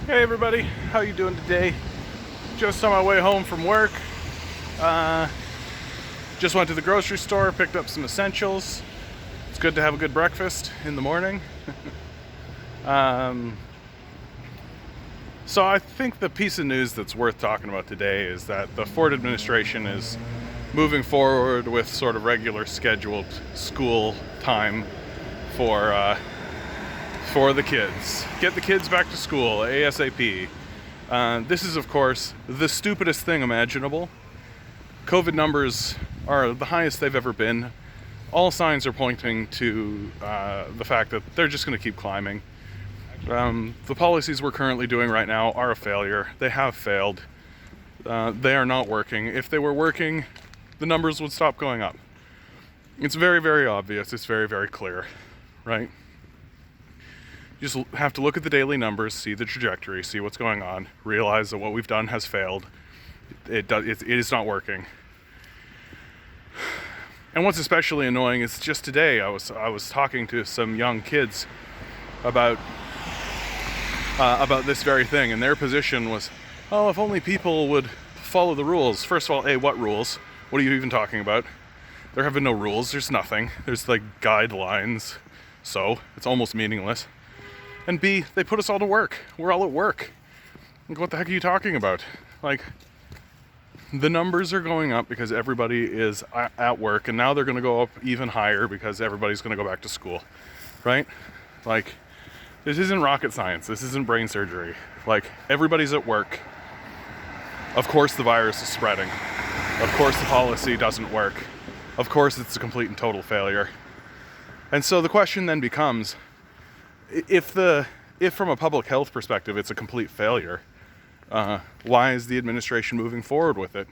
Hey everybody, how you doing today? Just on my way home from work. Uh, just went to the grocery store, picked up some essentials. It's good to have a good breakfast in the morning. um, so I think the piece of news that's worth talking about today is that the Ford administration is moving forward with sort of regular scheduled school time for the kids. Get the kids back to school ASAP. This is, of course, the stupidest thing imaginable. COVID numbers are the highest they've ever been. All signs are pointing to the fact that they're just going to keep climbing. The policies we're currently doing right now are a failure. They have failed. They are not working. If they were working, the numbers would stop going up. It's very, very obvious. It's very, very clear, right? You just have to look at the daily numbers, see the trajectory, see what's going on, realize that what we've done has failed. It is not working. And what's especially annoying is just today I was talking to some young kids about this very thing, and their position was, oh, if only people would follow the rules. First of all, what rules? What are you even talking about? There have been no rules. There's nothing. There's like guidelines, so it's almost meaningless. And B, they put us all to work. We're all at work. Like, what the heck are you talking about? Like, the numbers are going up because everybody is at work, and now they're going to go up even higher because everybody's going to go back to school, right? Like, this isn't rocket science. This isn't brain surgery. Like, everybody's at work. Of course the virus is spreading. Of course the policy doesn't work. Of course it's a complete and total failure. And so the question then becomes, if from a public health perspective it's a complete failure, why is the administration moving forward with it?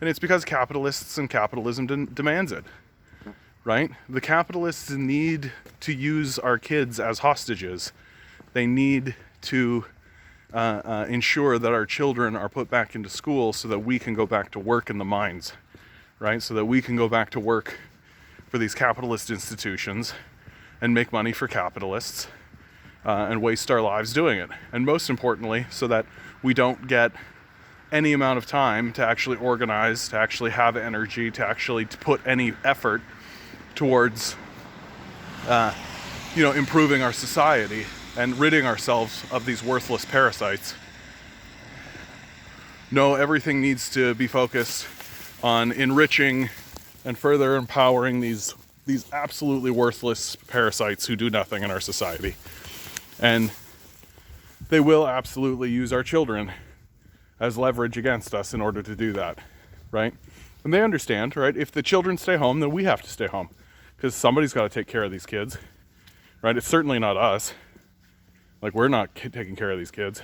And it's because capitalists and capitalism demands it, right? The capitalists need to use our kids as hostages. They need to ensure that our children are put back into school so that we can go back to work in the mines, right? So that we can go back to work for these capitalist institutions and make money for capitalists. And waste our lives doing it. And most importantly, so that we don't get any amount of time to actually organize, to actually have energy, to actually put any effort towards, improving our society and ridding ourselves of these worthless parasites. No, everything needs to be focused on enriching and further empowering these absolutely worthless parasites who do nothing in our society. And they will absolutely use our children as leverage against us in order to do that, right? And they understand, right? If the children stay home, then we have to stay home because somebody's got to take care of these kids, right? It's certainly not us. Like, we're not taking care of these kids.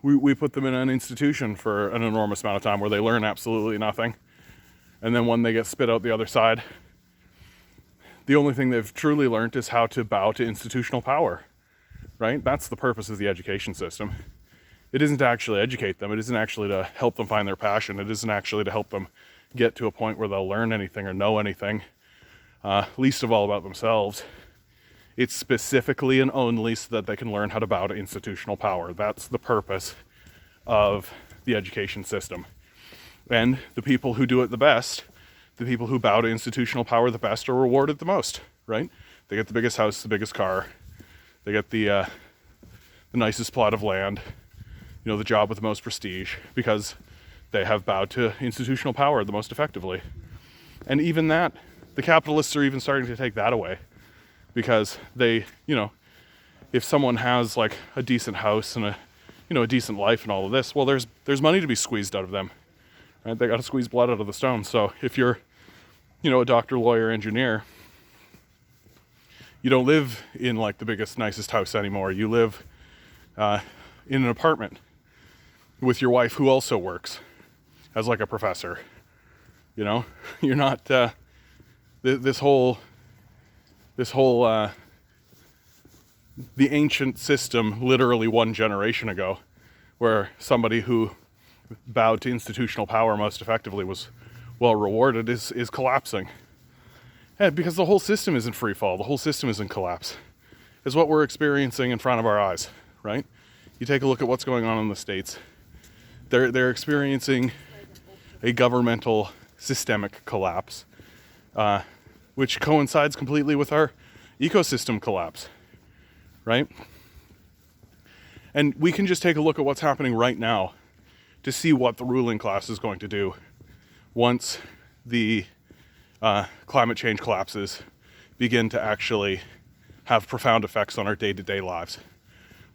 We put them in an institution for an enormous amount of time where they learn absolutely nothing. And then when they get spit out the other side, the only thing they've truly learned is how to bow to institutional power, right? That's the purpose of the education system. It isn't to actually educate them. It isn't actually to help them find their passion. It isn't actually to help them get to a point where they'll learn anything or know anything, least of all about themselves. It's specifically and only so that they can learn how to bow to institutional power. That's the purpose of the education system. And the people who do it the best, the people who bow to institutional power the best, are rewarded the most, right? They get the biggest house, the biggest car. They get the nicest plot of land, the job with the most prestige, because they have bowed to institutional power the most effectively. And even that, the capitalists are even starting to take that away, because they, if someone has like a decent house and a decent life and all of this, well, there's money to be squeezed out of them. Right? They got to squeeze blood out of the stone. So if you're, a doctor, lawyer, engineer, you don't live in like the biggest, nicest house anymore. You live in an apartment with your wife who also works as like a professor. You're not this whole the ancient system literally one generation ago, where somebody who bowed to institutional power most effectively was well rewarded, is collapsing. Yeah, because the whole system is in free fall. The whole system is in collapse. Is what we're experiencing in front of our eyes, right? You take a look at what's going on in the States. They're experiencing a governmental systemic collapse, which coincides completely with our ecosystem collapse, right? And we can just take a look at what's happening right now to see what the ruling class is going to do once the climate change collapses begin to actually have profound effects on our day-to-day lives.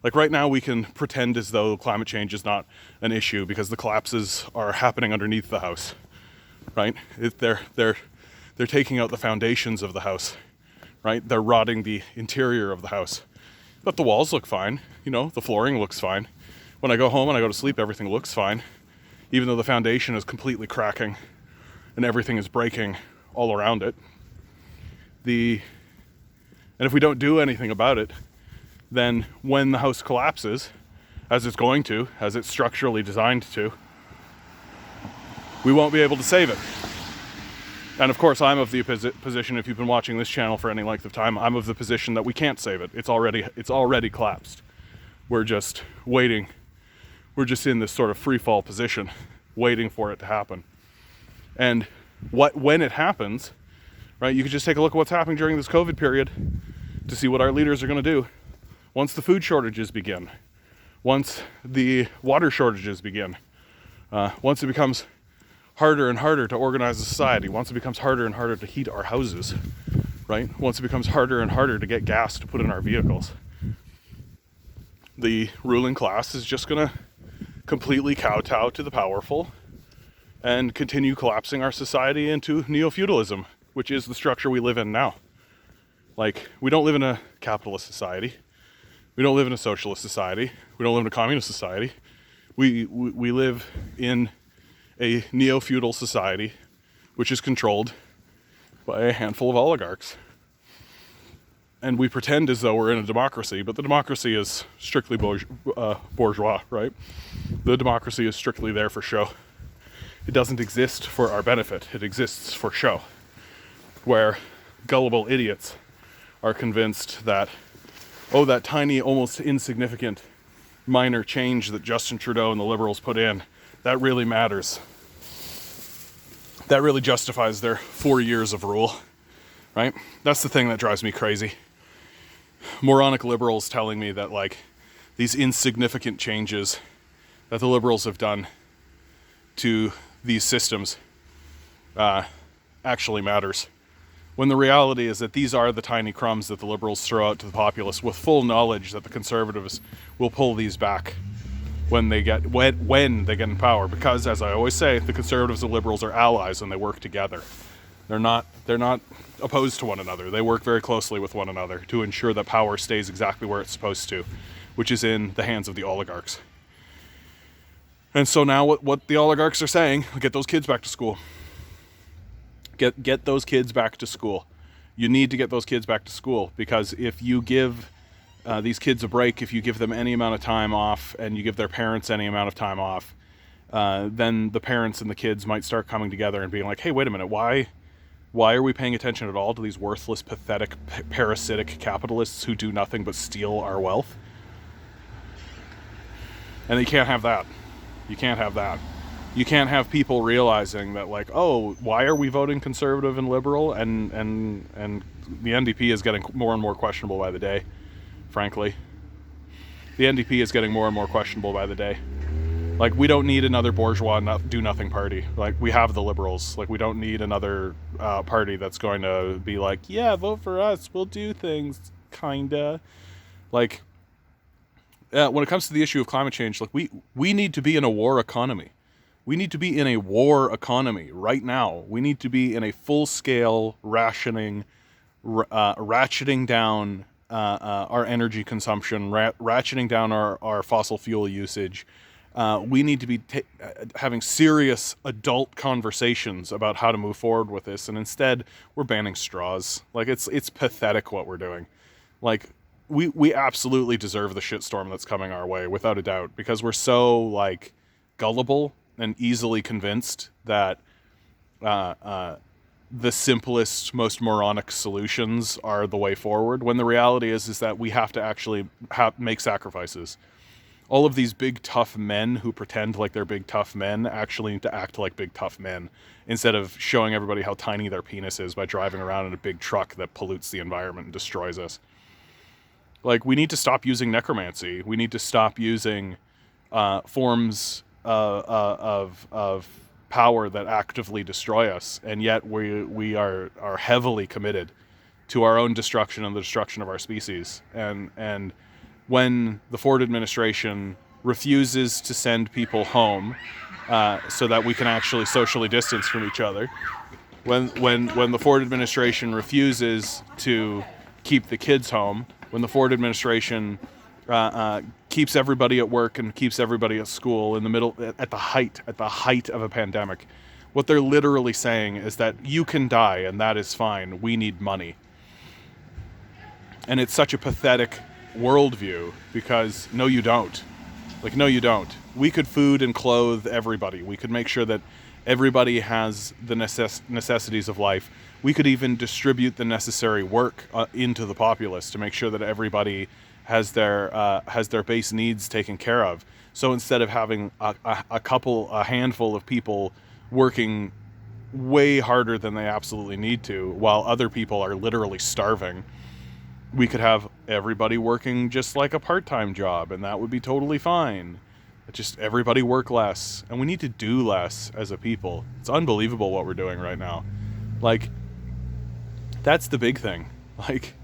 Like right now we can pretend as though climate change is not an issue because the collapses are happening underneath the house, right? They're taking out the foundations of the house, right? They're rotting the interior of the house. But the walls look fine, you know, the flooring looks fine. When I go home and I go to sleep, everything looks fine, even though the foundation is completely cracking and everything is breaking all around it. And if we don't do anything about it, then when the house collapses, as it's going to, as it's structurally designed to, we won't be able to save it. And of course, I'm of the position, if you've been watching this channel for any length of time, I'm of the position that we can't save it. It's already collapsed. We're just waiting. We're just in this sort of free fall position, waiting for it to happen. And when it happens, right, you can just take a look at what's happening during this COVID period to see what our leaders are going to do. Once the food shortages begin, once the water shortages begin, once it becomes harder and harder to organize a society, once it becomes harder and harder to heat our houses, right? Once it becomes harder and harder to get gas to put in our vehicles, the ruling class is just going to completely kowtow to the powerful and continue collapsing our society into neo-feudalism, which is the structure we live in now. Like, we don't live in a capitalist society. We don't live in a socialist society. We don't live in a communist society. We live in a neo-feudal society, which is controlled by a handful of oligarchs. And we pretend as though we're in a democracy, but the democracy is strictly bourgeois, right? The democracy is strictly there for show. It doesn't exist for our benefit. It exists for show. Where gullible idiots are convinced that, oh, that tiny, almost insignificant minor change that Justin Trudeau and the Liberals put in, that really matters. That really justifies their 4 years of rule, right? That's the thing that drives me crazy. Moronic Liberals telling me that, like, these insignificant changes that the Liberals have done to these systems actually matters. When the reality is that these are the tiny crumbs that the Liberals throw out to the populace with full knowledge that the Conservatives will pull these back when they get in power. Because, as I always say, the Conservatives and Liberals are allies and they work together. They're not opposed to one another. They work very closely with one another to ensure that power stays exactly where it's supposed to, which is in the hands of the oligarchs. And so now what the oligarchs are saying, get those kids back to school. Get those kids back to school. You need to get those kids back to school, because if you give these kids a break, if you give them any amount of time off and you give their parents any amount of time off, then the parents and the kids might start coming together and being like, hey, wait a minute, why are we paying attention at all to these worthless, pathetic, parasitic capitalists who do nothing but steal our wealth? And you can't have that. You can't have that. You can't have people realizing that, like, oh, why are we voting Conservative and Liberal? And the NDP is getting more and more questionable by the day, frankly. The NDP is getting more and more questionable by the day. Like, we don't need another bourgeois do-nothing party. Like, we have the Liberals. Like, we don't need another party that's going to be like, yeah, vote for us, we'll do things, kinda. Like, when it comes to the issue of climate change, like, we need to be in a war economy. We need to be in a war economy right now. We need to be in a full-scale rationing, ratcheting down our energy consumption, ratcheting down our fossil fuel usage. We need to be having serious adult conversations about how to move forward with this, and instead we're banning straws. Like, it's pathetic what we're doing. Like, we absolutely deserve the shitstorm that's coming our way, without a doubt, because we're so, like, gullible and easily convinced that the simplest, most moronic solutions are the way forward, when the reality is that we have to actually make sacrifices. all of these big tough men who pretend like they're big tough men actually need to act like big tough men instead of showing everybody how tiny their penis is by driving around in a big truck that pollutes the environment and destroys us. Like, we need to stop using necromancy. We need to stop using forms of power that actively destroy us, and yet we are heavily committed to our own destruction and the destruction of our species. And when the Ford administration refuses to send people home so that we can actually socially distance from each other, when the Ford administration refuses to keep the kids home, when the Ford administration keeps everybody at work and keeps everybody at school in the middle, at the height of a pandemic, what they're literally saying is that you can die and that is fine. We need money. And it's such a pathetic worldview because no, you don't. Like, no, you don't. We could food and clothe everybody. We could make sure that everybody has the necessities of life. We could even distribute the necessary work into the populace to make sure that everybody has their base needs taken care of. So instead of having a handful of people working way harder than they absolutely need to, while other people are literally starving, we could have everybody working just like a part-time job, and that would be totally fine. Just everybody work less, and we need to do less as a people. It's unbelievable what we're doing right now. Like, that's the big thing. Like,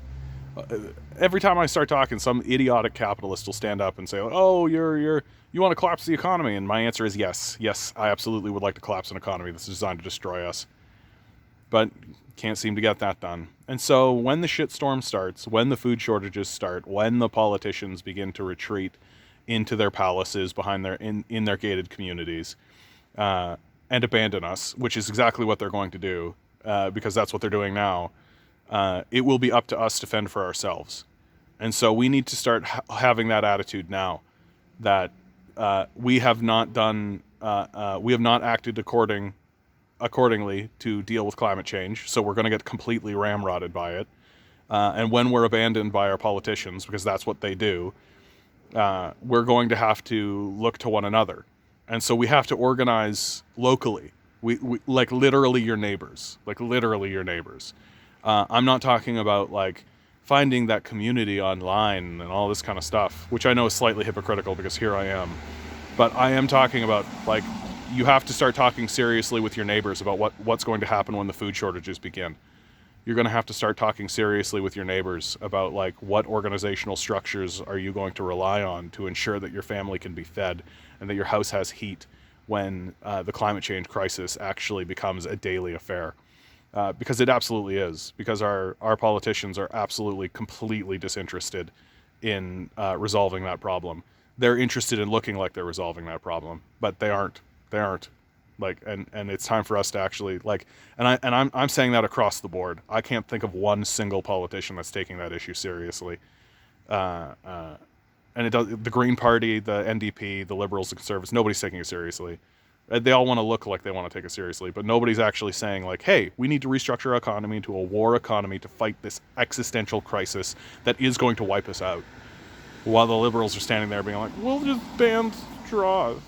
every time I start talking, some idiotic capitalist will stand up and say, "Oh, you want to collapse the economy?" And my answer is yes. Yes, I absolutely would like to collapse an economy that's designed to destroy us. But can't seem to get that done. And so when the shitstorm starts, when the food shortages start, when the politicians begin to retreat into their palaces behind in their gated communities and abandon us, which is exactly what they're going to do, because that's what they're doing now, it will be up to us to fend for ourselves. And so we need to start having that attitude now, that we have not acted accordingly to deal with climate change, so we're going to get completely ramrodded by it. And when we're abandoned by our politicians, because that's what they do, we're going to have to look to one another. And so we have to organize locally. We like literally your neighbors. I'm not talking about like finding that community online and all this kind of stuff, which I know is slightly hypocritical because here I am. But I am talking about, like, you have to start talking seriously with your neighbors about what's going to happen when the food shortages begin. You're going to have to start talking seriously with your neighbors about, like, what organizational structures are you going to rely on to ensure that your family can be fed and that your house has heat when the climate change crisis actually becomes a daily affair. Because it absolutely is. Because our politicians are absolutely, completely disinterested in resolving that problem. They're interested in looking like they're resolving that problem, but they aren't. They aren't. Like, and it's time for us to actually, like, and I'm saying that across the board. I can't think of one single politician that's taking that issue seriously. And it does. The Green Party, the NDP, the Liberals, the Conservatives, nobody's taking it seriously. They all want to look like they want to take it seriously, but nobody's actually saying, like, hey, we need to restructure our economy into a war economy to fight this existential crisis that is going to wipe us out. While the Liberals are standing there being like, we'll just ban straws.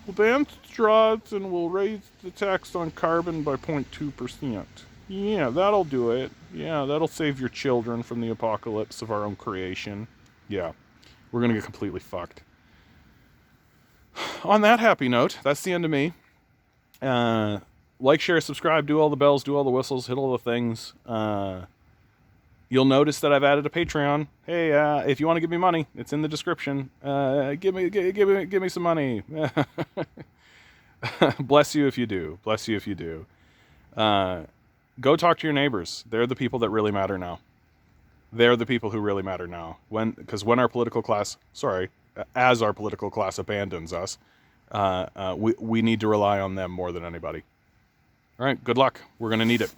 We'll ban straws and we'll raise the tax on carbon by 0.2%. Yeah, that'll do it. Yeah, that'll save your children from the apocalypse of our own creation. Yeah, we're going to get completely fucked. On that happy note, that's the end of me. Like, share, subscribe, do all the bells, do all the whistles, hit all the things. You'll notice that I've added a Patreon. Hey, if you want to give me money, it's in the description. Give me some money. Bless you if you do. Bless you if you do. Go talk to your neighbors. They're the people that really matter now. They're the people who really matter now. Because when our political class, as our political class abandons us, we need to rely on them more than anybody. All right, good luck. We're going to need it.